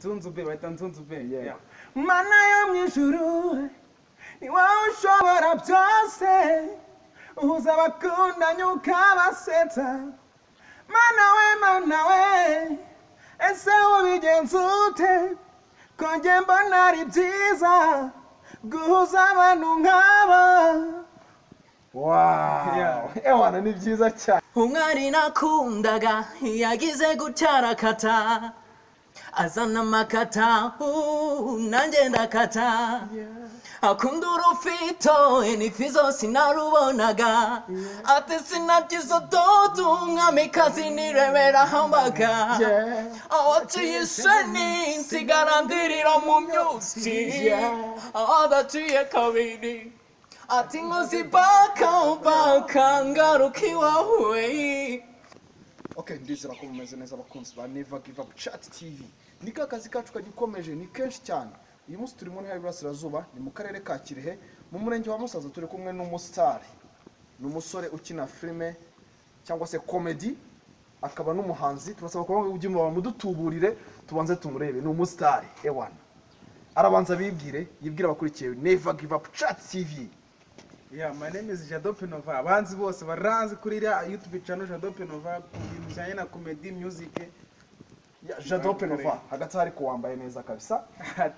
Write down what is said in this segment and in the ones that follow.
Nzunzube bahita Nzunzube. Yeah. Mana yo mwijuru ni wowe ushobora byose uhuza abakundanye ukabasetsa mana we ese ubigenza ute ko njye mbona ari byiza guhuza abantu nk'aba. Wow. Ewana ni byiza cyane. umwari nakundaga yagize gutarakata azana amakata nanjye ndakata akunda urufito enifizo sinarubonaga ati sinabyiza dodo umwamikazi nirebera hambaga awaciye isoni nsigara ndirira mu myusi adaciye kabiri ati nkozi baka ngaruka iwawe. Okay, ndizera ko mumeze neza abakunzi ba Never Give Up Chat TV. Ni kazi kacu kagikomeje ni kenshi cyane. Uyu munsi turi mu ntara y'Iburasirazuba ni mu karere ka Kirehe mu murenge wa Musaza turi kumwe n'umustar. Ni umusore ukina filme cyangwa se comedy akaba n'umuhanzi. Turasaba ko ujye mudutuburire tubanze tumurebe. Ni umustar ewana. Arabanza bibwire yibwira abakurikiye Never Give Up Chat TV. Yeah, my name is Jado Penova. Abanzi bose baranzi kuri iriya YouTube channel Jado Penova ku bintu bijyanye na comedy music. Yeah, Jado Penova hagati hari ko wambaye neza kabisa.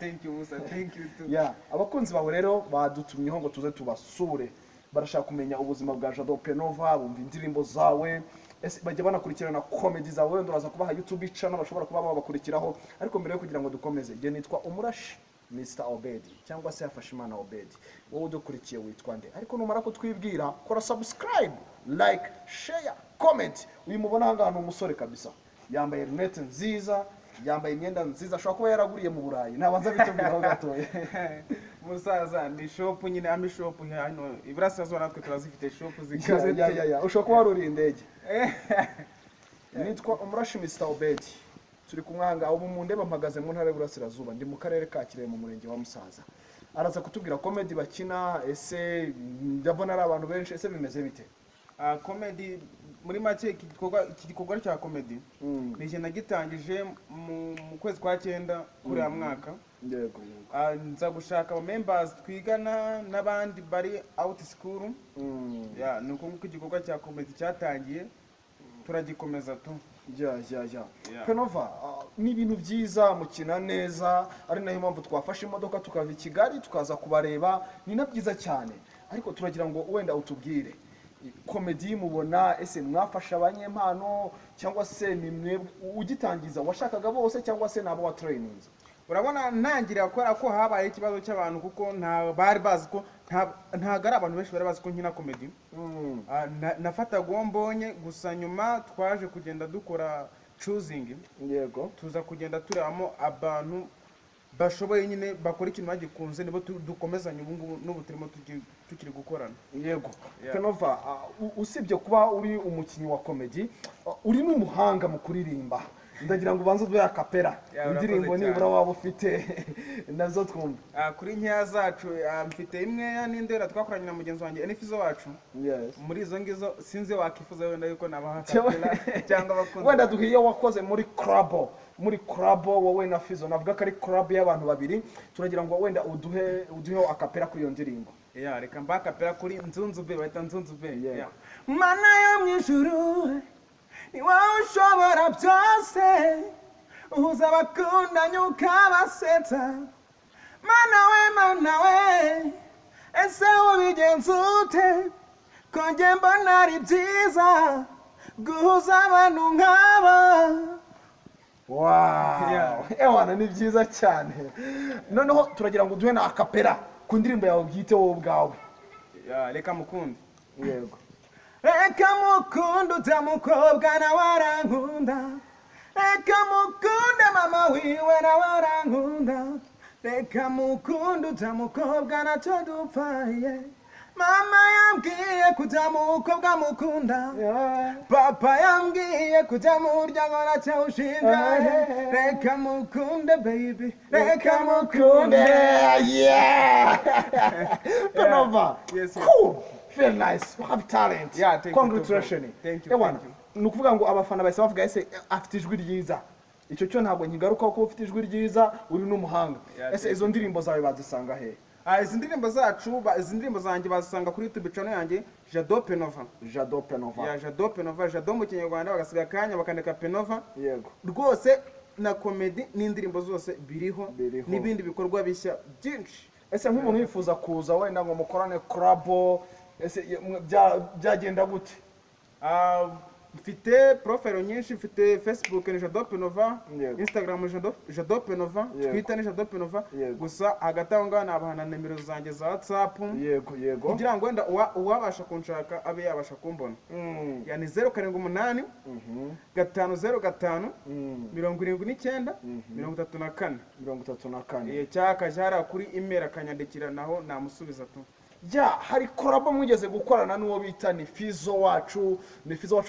Thank you Musa, thank you too. Yeah, abakunzi bawe rero badutumyeho ngo tuze tubasure. Barashaka kumenya ubuzima bwa Jado Penova, bumva indirimbo zawe. Ese bajya banakurikirana comedy zawe wenda uraza kubaha YouTube channel bashobora kuba babakurikiraho. Ariko mbere yo kugira ngo dukomeze, je nitwa Umurashi Mr. Obedi cyangwa se Afashimana Obedi. Wowe udukurikiye witwa nde? Ariko numara kutwibwira kora subscribe, like, share, comment. Uyu mubona hanga hano umusore kabisa. Yambaye lunette nziza, yambaye imyenda nziza, ashobora kuba yaraguriye mu Burayi. Nabanza bitubwiraho gatoye. Musaza ni shop nyine ami shop hano Iburasirazuba natwe turazifite shop zikaze. Ya. Ushobora kuba waruriye indege. Nitwa Umurashi Mr. Obedi. Turi kumwanga abo mu ndeba mpagaze mu ntara y'Iburasirazuba ndi mu karere ka Kirehe mu murenge wa Musaza. Araza kutubwira comedy bakina ese ndabona ari abantu benshi ese bimeze bite? Comedy muri make iki gikorwa cya comedy nije nagitangije mu kwezi kwa 9 kuri ya mwaka. Yego. Nza gushaka aba members twigana n'abandi bari out school. Ya nuko nguko igikorwa cya comedy cyatangiye turagikomeza tu. Ja. Penova ni ibintu byiza mukina neza ari nayo mpamvu twafashe imodoka tukava i Kigali tukaza kubareba ni na byiza cyane. Ariko turagira ngo wenda utubwire comedy mubona ese mwafasha abanyempano cyangwa se ni mwe ugitangiza washakaga bose cyangwa se nabo wa trainings? Urabona ntangira gukora ko habaye ikibazo cy'abantu kuko nta bari bazi ko ntagara abantu benshi bari bazi ko nkina comedy. Nafataga uwo mbonye gusa nyuma twaje kugenda dukora choosing. Yego. Tuza kugenda turebamo abantu bashoboye nyine bakora ikintu bagikunze nibo dukomezanya ubu n'ubu turimo tukiri gukorana. Yego. Penova usibye kuba uri umukinnyi wa comedy uri n'umuhanga mu kuririmba. Ndagira ngo ubanze duya kapera indirimbo nibura waba ufite nazo twumva. Kuri nkeya zacu mfite imwe n'indera twakoranye na mugenzi wanjye Enifizo wacu. Yes. Muri izo ngizo sinzi wakifuza wenda yuko nabaha kapera cyangwa bakunze. Wenda duhiye wakoze muri club wowe na Fizo navuga ko ari club y'abantu babiri turagira ngo wenda uduhe akapera kuri iyo ndirimbo. Yeah, reka mba kapera kuri Nzunzube bahita Nzunzube. Yeah. Mana yo mwijuru ni wowe ushobora byose uhuza abakundanye ukabasetsa mana we ese ubigenza ute ko njye mbona ari byiza guhuza abantu nk'aba. Wow. Ewana ni byiza cyane. Noneho turagira ngo duhe na akapera ku ndirimbo yawe bwite wowe ubwawe. Reka mukunde. Yego. Reka mukunde utamukobwa na warankunda. Reka mukunde mama wiwe na warankunda. Reka mukunde utamukobwa na tudupfaye. Mama yambwiye kujya mu mukobwa mukunda. Papa yambwiye kujya mu muryango nacyawushingaye. Reka mukunde baby. Reka mukunde. Yeah. Penova. Yes. Cool. Very nice. You have talent. Yeah, thank Congratulations. You. Thank you. Nukuvuga ngo abafana bahise bavuga ese afite ijwi ryiza. icyo cyo ntabwo nkigarukaho kuba ufite ijwi ryiza uri n'umuhanga. Ese izo ndirimbo zawe bazisanga he? Izi ndirimbo zacu izi ndirimbo zanjye bazisanga kuri YouTube channel yanjye Jado Penova. Jado Penova. Ya Jado Penova, Jado mu Kinyarwanda bagasiga kanya bakandika Penova. Yego. Rwose na comedy n'indirimbo zose biriho n'ibindi bikorwa bishya byinshi. Ese nk'umuntu yifuza kuza wenda ngo mukorane collab, ese byagenda gute? Mfite profile nyinshi, mfite Facebook ni Jado Penova, Instagram ni Jado Penova, Twitter ni Jado Penova, gusa hagati aho ngaho nabahana nimero zanjye za WhatsApp. Yego. Kugira ngo wenda uwabasha kunshaka abe yabasha kumbona. Yani 078 505 79 34. Cyaka jara kuri email akanyandikira naho namusubiza tu. Ya, hari collab mwigeze gukorana n'uwo bita ni Fizo wacu,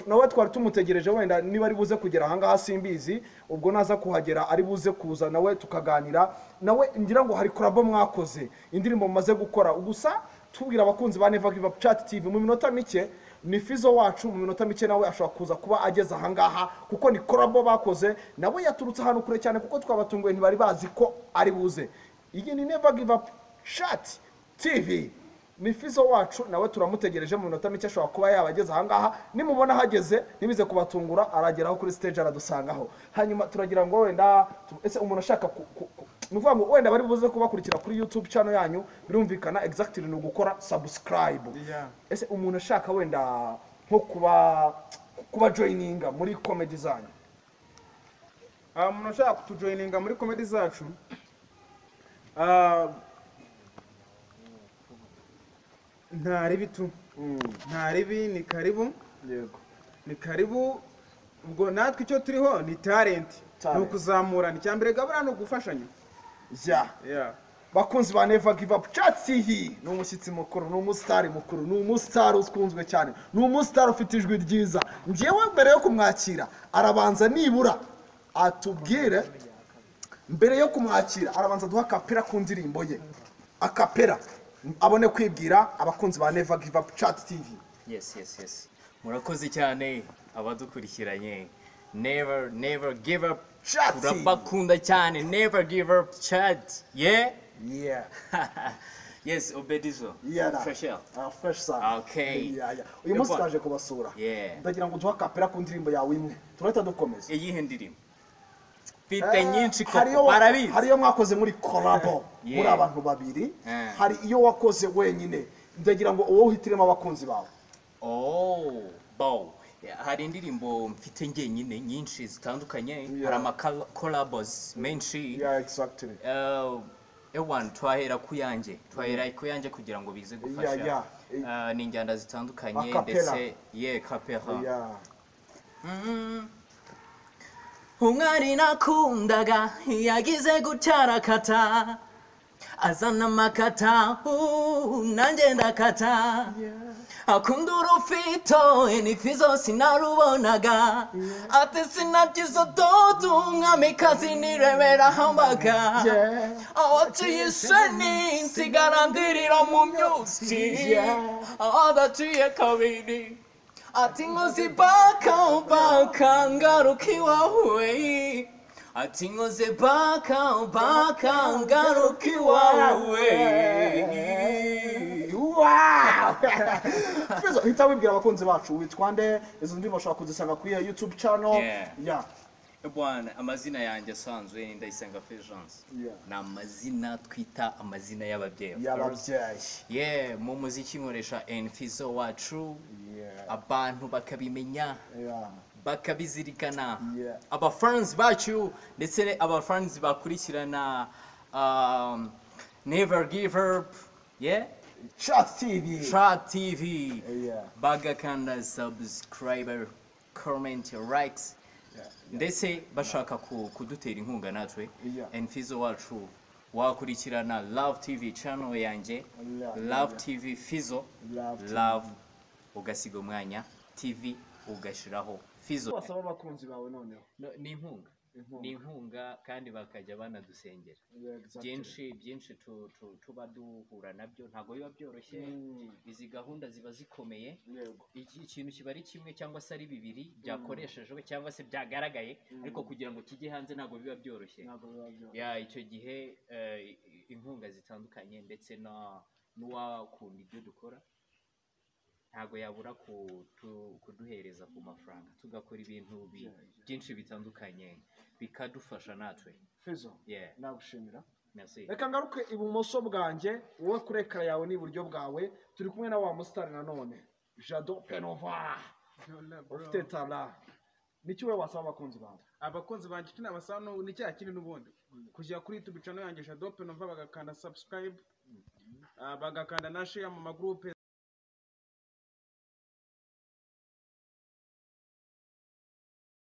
nawe twari tumutegereje wenda niba ari buze kugera aha ngaha simbizi, ubwo naza kuhagera ari buze kuza nawe tukaganira nawe. Ngira ngo hari collab mwakoze, indirimbo mumaze gukora, gusa tubwira abakunzi ba Never Give Up Chat TV mu minota mike ni Fizo wacu mu minota mike nawe ashobora kuza kuba ageze aha ngaha kuko ni collab bakoze, nawe yaturutse ahantu kure cyane kuko twabatunguye ntibari bazi ko ari buze. Iyi ni Never Give Up Chat TV. Ni Fizo wacu nawe turamutegereje mu minota mike ashobora kuba yabageze aha ngaha. Nimubona hageze ntibize kubatungura, arageraho kuri stage aradusangaho. Hanyuma turagira ngo wenda ese umuntu ashaka nuvuga ngo wenda bari buze kubakurikira kuri YouTube channel yanyu, birumvikana exactly ni ugukora subscribe. Ese umuntu ashaka wenda nko kuba joininga muri comedy zanyu, umuntu ashaka kutujoininga muri comedy zacu, ntaribi ni karibu. Yego. Ni karibu. Ubwo natwe icyo turiho ni talent. No kuzamurana. Cyambere gabura no gufashanya. Yeah. Bakunzi ba Never Give Up Chat TV, ni umushyitsi mukuru, ni umustar mukuru, ni umustar ukunzwe cyane, ni umustar ufite ijwi ryiza. Ngiyewe mbere yo kumwakira arabanza nibura atubwire, mbere yo kumwakira arabanza duha kapera ku ndirimbo ye, akapera abone kwibwira abakunzi ba Never Give Up Chat TV. Yes. Murakoze cyane abadukurikiranye. Never give up Chat. Turabakunda cyane. Never give up chat. Yeah. Yes, Obedizo. Fresh out. Fresh sound. Okay. Uyu munsi twaje kubasura. Ndagira ngo duha kapera ku ndirimbo yawe imwe. Turahita dukomeza. Iyihe ndirimbo? Fite nyinshi ko barabizi. Hari iyo mwakoze muri collab muri abantu babiri, hari iyo wakoze wenyine. Ndagira ngo uwo uhitiremo abakunzi bawe. Hari indirimbo mfite njyenyine nyinshi zitandukanye, hari ama collabs menshi. Exactly. Ewan twahera kuyanjye kugira ngo bize gufasha ni njyana zitandukanye ndetse kapera. Umwari nakundaga yagize gutarakata, azana makata nanjye ndakata, akunda urufito enifizo sinarubonaga, ati sinabyizo dodo umwamikazi nirebera hambaga, awaciye isoni nsigara ndirira mu myusi, adaciye kabiri ati ngozi baka ngaruka iwawe, ati ngozi baka ngaruka iwawe. Fizo, hita wibwira abakunzi bacu witwa nde, izo ndirimbo bashobora kuzisanga kuri YouTube channel. Bwana, amazina yanjye asanzwe ni Ndayisenga Fulgence. Ni amazina twita amazina y'ababyeyi. Mu muziki nkoresha Fizo wacu, abantu bakabimenya, bakabizirikana, abafans bacu ndetse abafans bakurikirana Never Give Up Chat TV. Bagakanda subscriber, comment, likes. Ndetse bashaka kudutera inkunga natwe, Fizo wacu wakurikirana Love TV channel yanjye, Love TV Fizo, Love ugasiga umwanya TV ugashiraho Fizo. Wasaba abakunzi bawe noneho ni inkunga. ni inkunga kandi bakajya banadusengera. byinshi tuba duhura nabyo ntabwo biba byoroshye. Izi gahunda ziba zikomeye. Ikintu kiba ari kimwe cyangwa se ari bibiri byakoreshejwe cyangwa se byagaragaye, ariko kugira ngo kijye hanze ntabwo biba byoroshye. Icyo gihe inkunga zitandukanye ndetse n'uwakunda ibyo dukora ntabwo yabura kuduhereza ku mafaranga, tugakora ibintu byinshi bitandukanye bikadufasha natwe. Fizo, nagushimira. Merci. Reka ngaruke ibumoso bwanjye, wowe kuri ekara yawe n'iburyo bwawe turi kumwe na wa musitari nanone Jado Penova ufite tara. Niki we wasaba abakunzi bawe? Abakunzi banjye icyo nabasaba ni cya kintu n'ubundi kujya kuri YouTube channel yanjye Jado Penova bagakanda subscribe, bagakanda na share mu magroupe